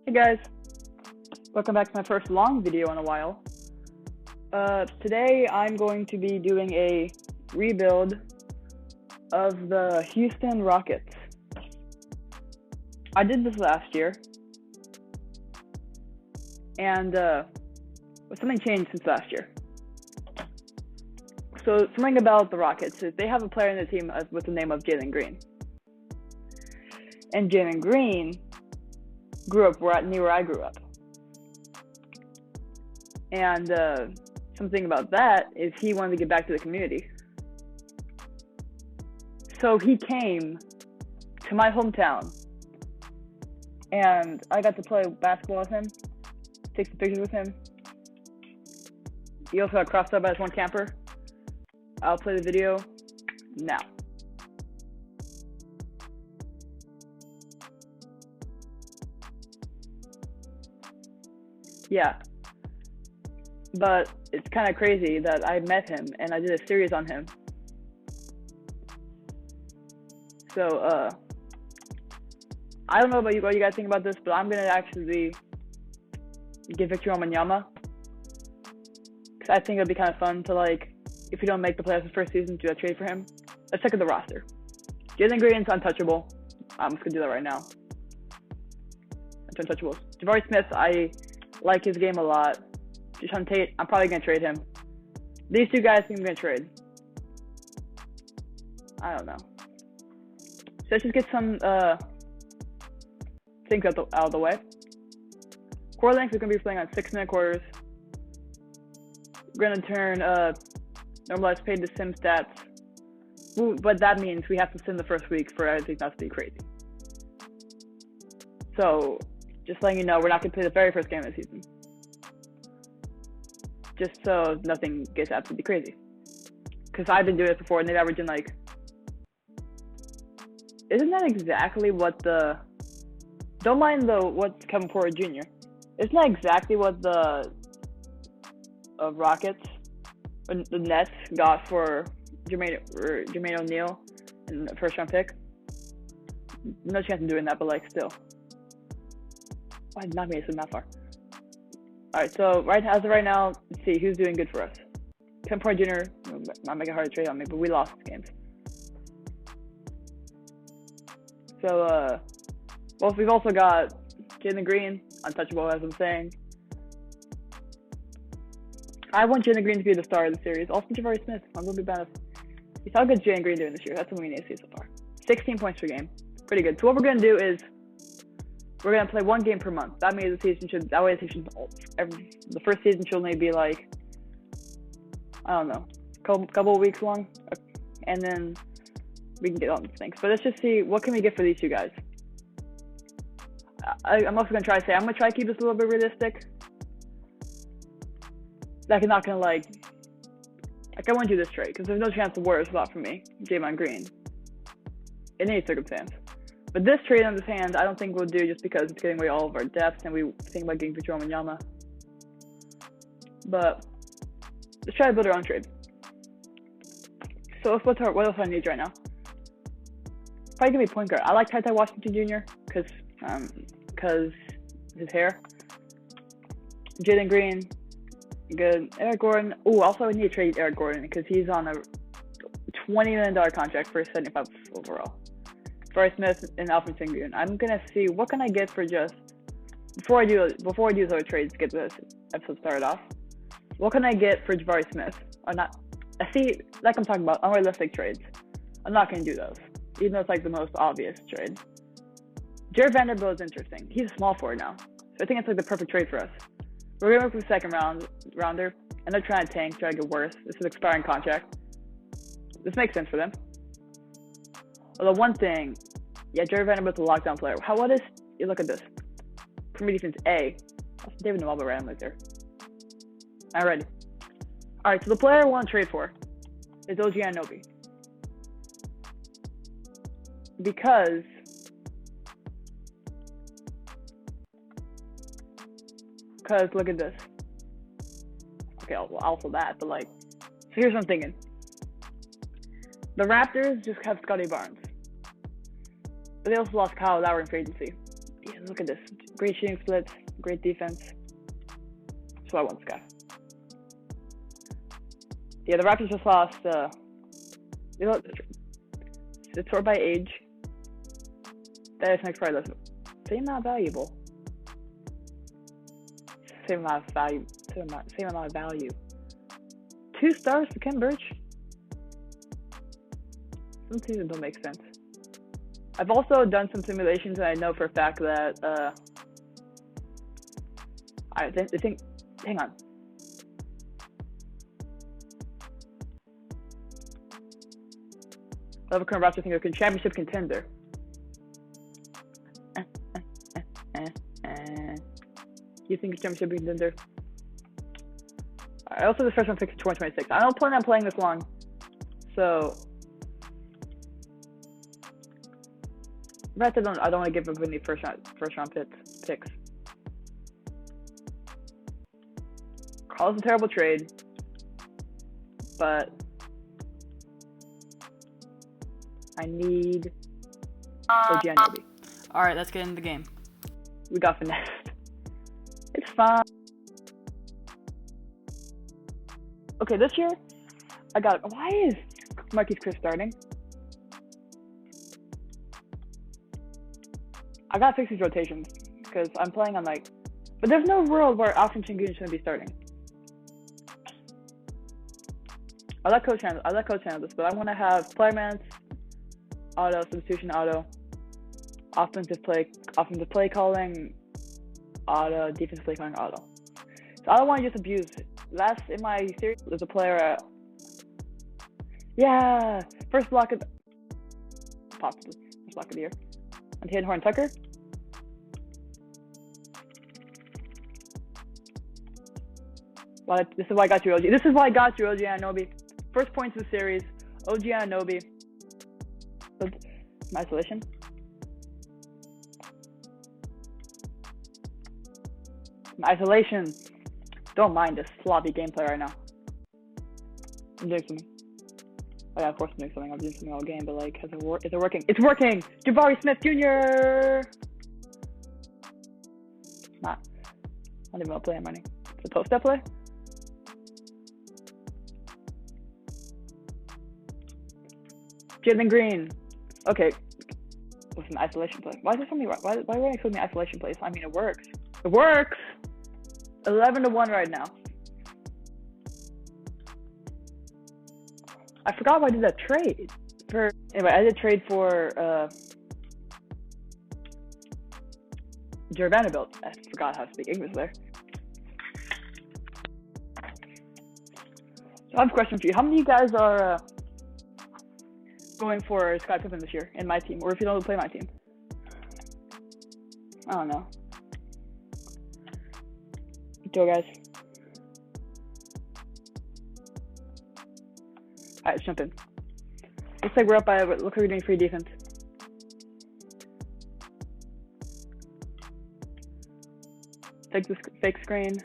Hey guys, welcome back to my first long video in a while. Today I'm going to be doing a rebuild of the Houston Rockets. I did this last year, and something changed since last year. So something about the Rockets is they have a player in the team with the name of Jalen Green. And Jalen Green grew up near where I grew up. And something about that is he wanted to get back to the community. So he came to my hometown, and I got to play basketball with him, take some pictures with him. He also got crossed up by this one camper. I'll play the video now. Yeah, but it's kind of crazy that I met him and I did a series on him. So, I don't know about what you guys think about this, but I'm gonna actually give Victor Wembanyama, because I think it'd be kind of fun to, like, if you don't make the playoffs the first season, do a trade for him. Let's check out the roster. Jalen Green's untouchable. I'm just gonna do that right now. That's untouchable. Jabari Smith, I like his game a lot. Jason Tate, I'm probably going to trade him. These two guys, I think I'm going to trade. I don't know. So let's just get some things out of the way. Quarter length is going to be playing on 6-minute quarters. We're going to turn normalized paid to sim stats. But that means we have to sim the first week for everything not to be crazy. So, just letting you know, we're not going to play the very first game of the season. Just so nothing gets absolutely crazy. Because I've been doing it before, and they've averaged in, like... Isn't that exactly what the... Don't mind what's Kevin Porter Jr. Isn't that exactly what the Rockets, or the Nets, got for Jermaine O'Neal in the first-round pick? No chance of doing that, but, like, still. I did not make it that far. Alright, so as of right now, let's see who's doing good for us. Kevin Porter Jr. might make it hard to trade on me, but we lost games. So, well, we've also got Jalen Green, untouchable, as I'm saying. I want Jalen Green to be the star of the series. Also, Jabari Smith. I'm going to be bad. You saw good Jalen Green doing this year. That's what we need to see so far. 16 points per game. Pretty good. So what we're going to do is we're going to play one game per month. That means the season should, that way the season, the first season should only be like, I don't know, couple of weeks long. And then we can get on these things. But let's just see, what can we get for these two guys? I'm also going to try to say, I'm going to try to keep this a little bit realistic. Like, I'm not going to I want to do this trade, because there's no chance the Warriors will offer me Jalen Green in any circumstance. But this trade on this hand, I don't think we'll do, just because it's getting away all of our depth, and we think about getting Victor Wembanyama. But let's try to build our own trade. So what else do I need right now? Probably give me point guard. I like Ty Washington Jr. because his hair. Jalen Green, good. Eric Gordon. Oh, also I need to trade Eric Gordon because he's on a $20 million contract for 75 overall. Jabari Smith and Alvin Sengun. I'm gonna see what can I get for just before I do those other trades to get this episode started off. What can I get for Jabari Smith? Or not? I see, like I'm talking about, unrealistic trades. I'm not gonna do those, even though it's like the most obvious trade. Jared Vanderbilt is interesting. He's a small forward now, so I think it's like the perfect trade for us. We're gonna look for the second rounder, and they're trying to tank, try to get worse. This is an expiring contract. This makes sense for them. Although one thing, yeah, Jared Vanderbilt's a lockdown player. You look at this. Premier defense A. That's David Nwaba right there. Alright. Alright, so the player I want to trade for is OG Anunoby. Because look at this. Okay, well, also that, but like, so here's what I'm thinking. The Raptors just have Scotty Barnes. But they also lost Kyle Lowry in free agency. Yeah, look at this. Great shooting splits, great defense. That's what I want this guy. Yeah, the Raptors just lost. You know, it's sort by age. That is next probably same amount valuable. Same amount of value. Same amount of value. 2 stars for Ken Birch. Some seasons don't make sense. I've also done some simulations, and I know for a fact that I think. Hang on. Level current roster think a championship contender. You think it's championship contender? I also the first one fixed 2026. I don't plan on playing this long, so I don't want to give up any first round picks. Carl's a terrible trade, but I need OG Anunoby. All right, let's get into the game. We got finessed. It's fine. Okay, this year I got. Why is Marquise Chris starting? I gotta fix these rotations because I'm playing on like. But there's no world where Alfred Sengun shouldn't be starting. I let Coach handle this, but I want to have player mans, auto, substitution auto, offensive play calling, auto, defensive play calling auto. So I don't want to just abuse it. Last in my series, there's a player. Yeah, first block of the year. And Hayden Horn Tucker. Well, this is why I got you, OG. This is why I got you, OG Anunoby. First points of the series, OG Anunoby. My isolation. My isolation. Don't mind this sloppy gameplay right now. I'm doing something. Oh yeah, of course I'm doing something. I'm doing something all game, but like, is it working? It's working! Jabari Smith Jr. Not even a play I'm running. It's a post-up play. Jalen Green. Okay. What's an isolation play? Why is there so many? Why are so many isolation plays? I mean, it works. It works. 11-1 right now. I forgot why I did that trade. Anyway, I did trade for Jared Vanderbilt. I forgot how to speak English there. So I have a question for you. How many of you guys are going for Sky Pippen this year in my team, or if you don't play my team? I don't know. Go, guys. Alright, let's jump in. Looks like we're up by. Looks like we're doing free defense. Take this fake screen.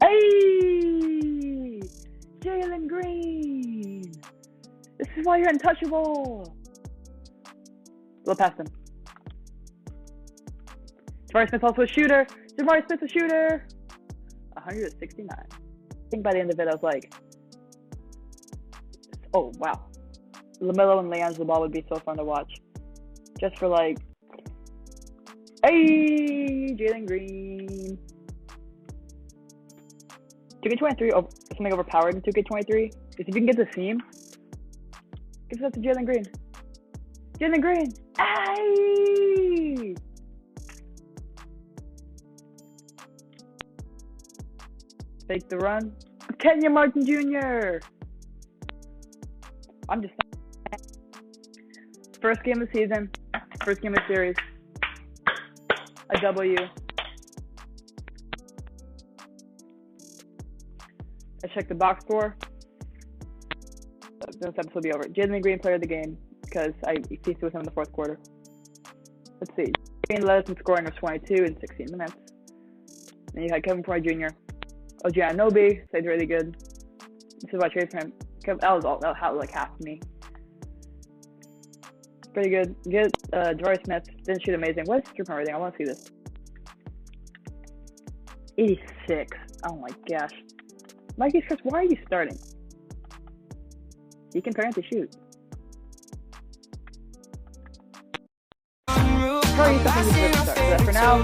Hey! Jalen Green! This is why you're untouchable! Low past him. Jabari Smith also a shooter. Jabari Smith a shooter. 169. I think by the end of it, I was like, oh wow. LaMelo and LeAngelo Ball would be so fun to watch. Just for like, hey, Jalen Green. 2K23, something overpowered in 2K23 is if you can get the seam, give that to Jalen Green. Jalen Green! Hey! Take the run. Kenya Martin Jr. I'm just first game of the season, first game of the series, a W. I checked the box score. This episode will be over. Jalen Green, player of the game, because I feasted with him in the fourth quarter. Let's see. Green led us in scoring of 22 in 16 minutes. Then you had Kevin Porter Jr. OG Anunoby, played really good. This is why I traded for him. That was all. That was like half me. Pretty good. Good. Jabari Smith didn't shoot amazing. What is his 3-point rating? I want to see this. 86. Oh my gosh. Mikey Chris, why are you starting? You can apparently shoot. Probably something you should start. But for now,